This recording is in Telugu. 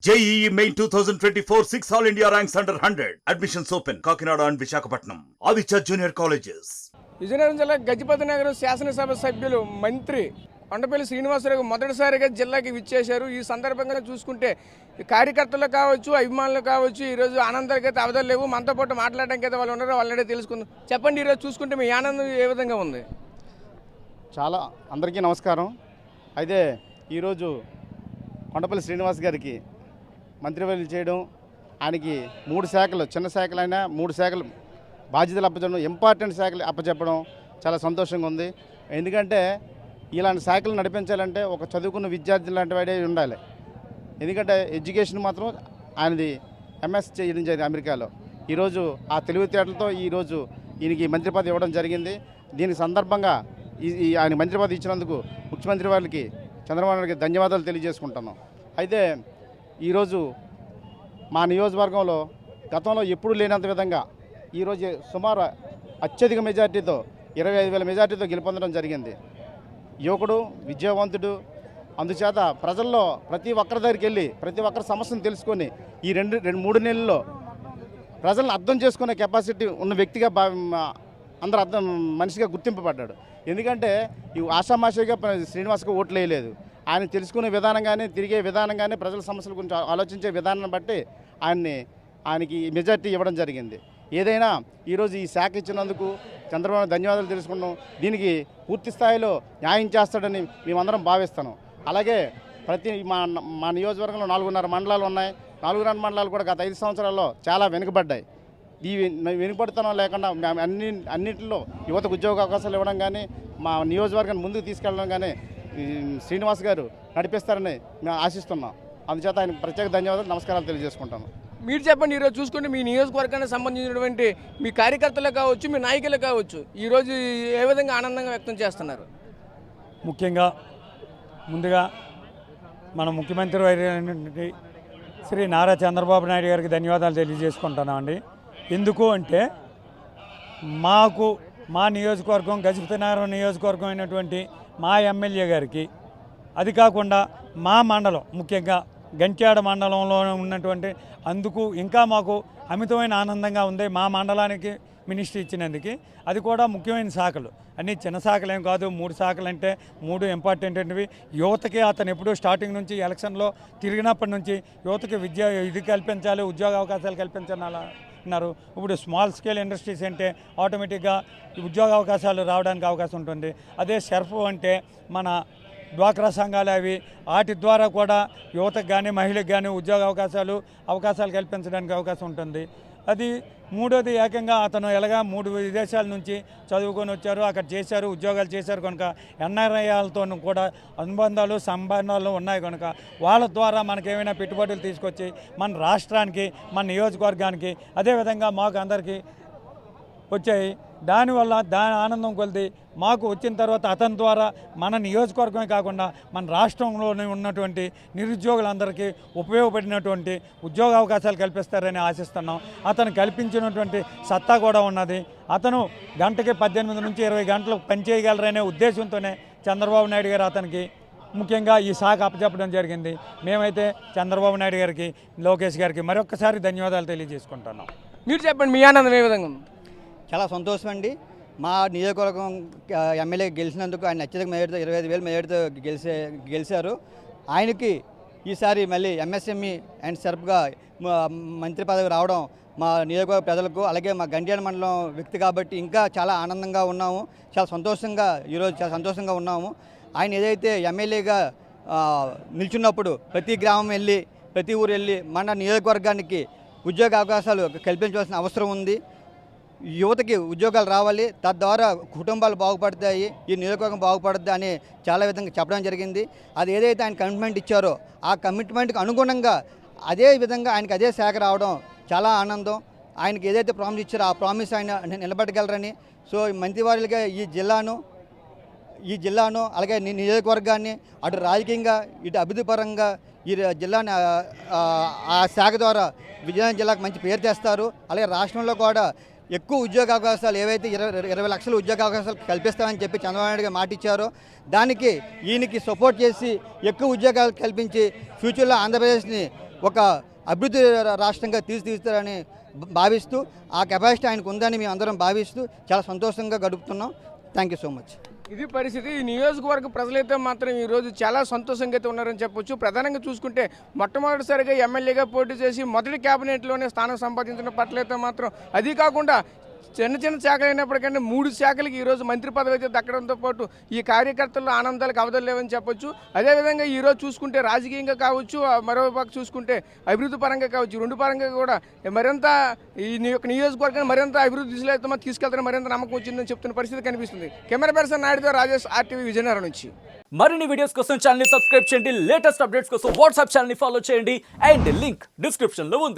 JEE Main 2024 6 All India ranks under 100. Admissions open. Kakinada and Visakhapatnam. Aditya Junior Colleges. Vizianagaram జిల్లా గజపతి నగరం శాసనసభ సభ్యులు మంత్రి కొండపల్లి శ్రీనివాసరావు మొదటిసారిగా జిల్లాకి విచ్చేశారు. ఈ సందర్భంగా చూసుకుంటే కార్యకర్తలు కావచ్చు, అభిమానులు కావచ్చు, ఈరోజు ఆనందానికి అయితే అవధులు లేవు. మనతో పాటు మాట్లాడడానికి అయితే వాళ్ళు ఉన్నారో వాళ్ళనే తెలుసుకుందాం. చెప్పండి, ఈరోజు చూసుకుంటే మీ ఆనందం ఏ విధంగా ఉంది? చాలా అందరికీ నమస్కారం. అయితే ఈరోజు కొండపల్లి శ్రీనివాస్ గారికి మంత్రివర్యులు చేయడం, ఆయనకి 3 శాఖలు, చిన్న శాఖలైనా 3 శాఖలు బాధ్యతలు అప్పచెప్పడం, ఇంపార్టెంట్ శాఖలు అప్పచెప్పడం చాలా సంతోషంగా ఉంది. ఎందుకంటే ఇలాంటి శాఖలు నడిపించాలంటే ఒక చదువుకున్న విద్యార్థి లాంటి వాడే ఉండాలి. ఎందుకంటే ఎడ్యుకేషన్ మాత్రం ఆయనది ఎంఎస్ చేయడం జరిగింది అమెరికాలో. ఈరోజు ఆ తెలివితేటలతో ఈరోజు ఈయనకి మంత్రి పదవి ఇవ్వడం జరిగింది. దీనికి సందర్భంగా ఆయన మంత్రి పదవి ఇచ్చినందుకు ముఖ్యమంత్రి వారికి చంద్రబాబు నాయుడుకి ధన్యవాదాలు తెలియజేసుకుంటున్నాం. అయితే ఈరోజు మా నియోజకవర్గంలో గతంలో ఎప్పుడూ లేనంత విధంగా ఈరోజు సుమారు అత్యధిక మెజార్టీతో 25,000 మెజార్టీతో గెలుపొందడం జరిగింది. యువకుడు, విద్యావంతుడు, అందుచేత ప్రజల్లో ప్రతి ఒక్కరి దగ్గరికి వెళ్ళి ప్రతి ఒక్కరి సమస్యను తెలుసుకొని ఈ 2-3 నెలల్లో ప్రజలను అర్థం చేసుకునే కెపాసిటీ ఉన్న వ్యక్తిగా అందరూ మనిషిగా గుర్తింపబడ్డాడు. ఎందుకంటే ఈ ఆషామాషిగా శ్రీనివాస్కి ఓట్లు వేయలేదు. ఆయన తెలుసుకునే విధానం కానీ, తిరిగే విధానం కానీ, ప్రజల సమస్యల గురించి ఆలోచించే విధానాన్ని బట్టి ఆయనకి మెజార్టీ ఇవ్వడం జరిగింది. ఏదైనా ఈరోజు ఈ శాఖ ఇచ్చినందుకు చంద్రబాబు ధన్యవాదాలు తెలుసుకున్నాం. దీనికి పూర్తి స్థాయిలో న్యాయం చేస్తాడని మేమందరం భావిస్తున్నాం. అలాగే మా నియోజకవర్గంలో 4.5 మండలాలు ఉన్నాయి. 4 మండలాలు కూడా గత 5 సంవత్సరాల్లో చాలా వెనుకబడ్డాయి. ఈ వెనుకబడుతనం లేకుండా అన్నింటిలో యువతకు ఉద్యోగ అవకాశాలు ఇవ్వడం కానీ, మా నియోజకవర్గాన్ని ముందుకు తీసుకెళ్ళడం కానీ శ్రీనివాస్ గారు నడిపిస్తారని మేము ఆశిస్తున్నాం. అందుచేత ఆయన ప్రత్యేక ధన్యవాదాలు, నమస్కారాలు తెలియజేసుకుంటాను. మీరు చెప్పండి, ఈరోజు చూసుకుంటే మీ నియోజకవర్గానికి సంబంధించినటువంటి మీ కార్యకర్తలు కావచ్చు, మీ నాయకులు కావచ్చు, ఈరోజు ఏ విధంగా ఆనందంగా వ్యక్తం చేస్తున్నారు? ముఖ్యంగా ముందుగా మన ముఖ్యమంత్రి వర్యులైనటువంటి శ్రీ నారా చంద్రబాబు నాయుడు గారికి ధన్యవాదాలు తెలియజేసుకుంటున్నామండి. ఎందుకు అంటే మా నియోజకవర్గం గజపతి నగరం నియోజకవర్గం అయినటువంటి మా ఎమ్మెల్యే గారికి, అది కాకుండా మా మండలం ముఖ్యంగా గంట్యాడ మండలంలో ఉన్నటువంటి అందుకు ఇంకా మాకు అమితమైన ఆనందంగా ఉంది. మా మండలానికి మినిస్ట్రీ ఇచ్చినందుకు. అది కూడా ముఖ్యమైన శాఖలు అన్నీ చిన్న శాఖలు ఏం కాదు. 3 శాఖలు అంటే 3 ఇంపార్టెంట్ అనేవి. యువతకి అతను ఎప్పుడూ స్టార్టింగ్ నుంచి ఎలక్షన్లో తిరిగినప్పటి నుంచి యువతకి ఇది కల్పించాలి, ఉద్యోగ అవకాశాలు కల్పించాలి అన్నారు. ఇప్పుడు స్మాల్ స్కేల్ ఇండస్ట్రీస్ అంటే ఆటోమేటిక్గా ఉద్యోగ అవకాశాలు రావడానికి అవకాశం ఉంటుంది. అదే సెర్ఫ్ అంటే మన డ్వాక్రా సంఘాలు అవి, వాటి ద్వారా కూడా యువతకు కానీ మహిళలకు కానీ ఉద్యోగ అవకాశాలు కల్పించడానికి అవకాశం ఉంటుంది. అది మూడోది ఏకంగా అతను ఎలాగా 3 విదేశాల నుంచి చదువుకొని వచ్చారు, అక్కడ చేశారు, ఉద్యోగాలు చేశారు కనుక ఎన్ఆర్ఐలతో కూడా సంబంధాలు ఉన్నాయి కనుక వాళ్ళ ద్వారా మనకేమైనా పెట్టుబడులు తీసుకొచ్చి మన రాష్ట్రానికి, మన నియోజకవర్గానికి, అదేవిధంగా మాకు అందరికీ వచ్చాయి. దానివల్ల దాని ఆనందం కొలిది మాకు వచ్చిన తర్వాత అతని ద్వారా మన నియోజకవర్గమే కాకుండా మన రాష్ట్రంలోనే ఉన్నటువంటి నిరుద్యోగులందరికీ ఉపయోగపడినటువంటి ఉద్యోగ అవకాశాలు కల్పిస్తారని ఆశిస్తున్నాం. అతను కల్పించినటువంటి సత్తా కూడా ఉన్నది. అతను గంటకి 18 నుంచి 20 గంటలు పనిచేయగలరనే ఉద్దేశంతోనే చంద్రబాబు నాయుడు గారు అతనికి ముఖ్యంగా ఈ శాఖ అప్పచెప్పడం జరిగింది. మేమైతే చంద్రబాబు నాయుడు గారికి, లోకేష్ గారికి మరొకసారి ధన్యవాదాలు తెలియజేసుకుంటున్నాం. మీరు చెప్పండి, మీ ఆనందం ఏ విధంగా ఉంది? చాలా సంతోషం అండి. మా నియోజకవర్గం ఎమ్మెల్యే గెలిచినందుకు ఆయన అత్యధిక మెజార్టీతో 25,000 మెజార్టీతో గెలిచారు. ఆయనకి ఈసారి మళ్ళీ ఎంఎస్ఎంఈ అండ్ సెర్ఫ్గా మంత్రి పదవి రావడం మా నియోజకవర్గ ప్రజలకు, అలాగే మా గంట్యాడ మండలం వ్యక్తి కాబట్టి ఇంకా చాలా ఆనందంగా ఉన్నాము. ఈరోజు చాలా సంతోషంగా ఉన్నాము. ఆయన ఏదైతే ఎమ్మెల్యేగా నిల్చున్నప్పుడు ప్రతి గ్రామం వెళ్ళి, ప్రతి ఊరు వెళ్ళి మన నియోజకవర్గానికి ఉద్యోగ అవకాశాలు కల్పించవలసిన అవసరం ఉంది. యువతకి ఉద్యోగాలు రావాలి, తద్వారా కుటుంబాలు బాగుపడతాయి, ఈ నియోజకవర్గం బాగుపడుద్ది అని చాలా విధంగా చెప్పడం జరిగింది. అది ఏదైతే ఆయన కమిట్మెంట్ ఇచ్చారో ఆ కమిట్మెంట్కి అనుగుణంగా అదే విధంగా ఆయనకి అదే శాఖ రావడం చాలా ఆనందం. ఆయనకి ఏదైతే ప్రామిస్ ఇచ్చారో ఆ ప్రామిస్ ఆయన నిలబెట్టగలరని, సో మంత్రివర్యులుగా ఈ జిల్లాను అలాగే నియోజకవర్గాన్ని అటు రాజకీయంగా ఇటు అభివృద్ధి పరంగా ఈ జిల్లాని ఆ శాఖ ద్వారా విజయనగరం జిల్లాకు మంచి పేరు తెస్తారు. అలాగే రాష్ట్రంలో కూడా ఎక్కువ ఉద్యోగ అవకాశాలు ఏవైతే 20 లక్షల ఉద్యోగ అవకాశాలు కల్పిస్తామని చెప్పి చంద్రబాబు నాయుడు గారు మాట ఇచ్చారో దానికి ఈయనకి సపోర్ట్ చేసి ఎక్కువ ఉద్యోగాలు కల్పించి ఫ్యూచర్లో ఆంధ్రప్రదేశ్ని ఒక అభివృద్ధి రాష్ట్రంగా తీర్చిదిద్దుతారని భావిస్తూ ఆ కెపాసిటీ ఆయనకు ఉందని మేము అందరం భావిస్తూ చాలా సంతోషంగా గడుపుతున్నాం. Thank you so much. ఇది పరిస్థితి. ఈ నియోజకవర్గ ప్రజలైతే మాత్రం ఈరోజు చాలా సంతోషంగా అయితే ఉన్నారని చెప్పొచ్చు. ప్రధానంగా చూసుకుంటే మొట్టమొదటిసారిగా ఎమ్మెల్యేగా పోటీ చేసి మొదటి క్యాబినెట్లోనే స్థానం సంపాదించిన పట్లయితే మాత్రం, అది కాకుండా చిన్న చిన్న శాఖలు అయినప్పటికంటే 3 శాఖలకి ఈరోజు మంత్రి పదవి అయితే దక్కడంతో పాటు ఈ కార్యకర్తల్లో ఆనందాలకు అవధులు లేవని చెప్పొచ్చు. అదేవిధంగా ఈరోజు చూసుకుంటే రాజకీయంగా కావచ్చు, మరో పక్క చూసుకుంటే అభివృద్ధి పరంగా కావచ్చు, 2 పరంగా కూడా మరింత ఈ యొక్క నియోజకవర్గాన్ని మరింత అభివృద్ధి దిశలో అయితే తీసుకెళ్తారని మరింత నమ్మకం వచ్చిందని చెప్తున్న పరిస్థితి కనిపిస్తుంది. కెమెరా పర్సన్ నాయుడుతో రాజేష్, RTV విజయనగరం నుంచి. మరిన్ని వీడియోస్ కోసం ఛానల్ ని సబ్స్క్రైబ్ చేయండి. లేటెస్ట్ అప్డేట్స్ కోసం వాట్సాప్ ఛానల్ ని ఫాలో చేయండి. అండ్ లింక్ డిస్క్రిప్షన్ లో ఉంది.